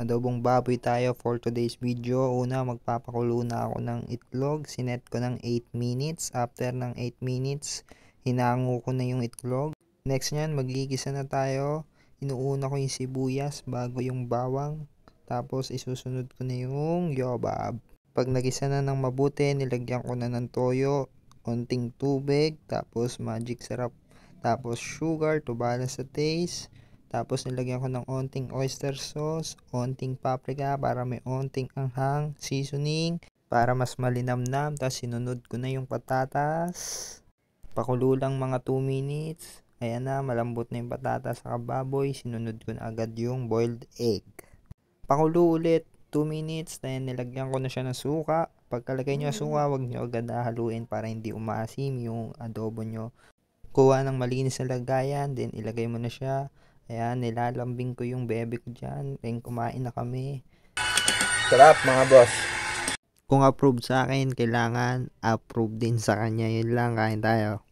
Adobong baboy tayo for today's video. Una, magpapakulo na ako ng itlog. Sinet ko ng 8 minutes. After ng 8 minutes, hinango ko na yung itlog. Next nyan, magigisa na tayo. Inuuna ko yung sibuyas bago yung bawang. Tapos isusunod ko na yung yobab. Pag nagisa na ng mabuti, nilagyan ko na ng toyo, onting tubig, tapos magic syrup, tapos sugar to balance the taste. Tapos nilagyan ko ng onting oyster sauce, onting paprika para may onting anghang, seasoning para mas malinamnam. Tapos sinunod ko na yung patatas. Pakulo lang mga 2 minutes. Ayan na, malambot na yung patatas sa baboy. Sinunod ko na agad yung boiled egg. Pakulo ulit 2 minutes. Then nilagyan ko na siya ng suka. Pagkalagay nyo ng suka, huwag nyo agad haluin para hindi umaasim yung adobo nyo. Kuha ng malinis na lagayan, then ilagay mo na siya. Ayan, nilalambing ko yung bebe ko dyan. Then kumain na kami. Sarap mga boss. Kung approve sa akin, kailangan approve din sa kanya. Yun lang, kain tayo.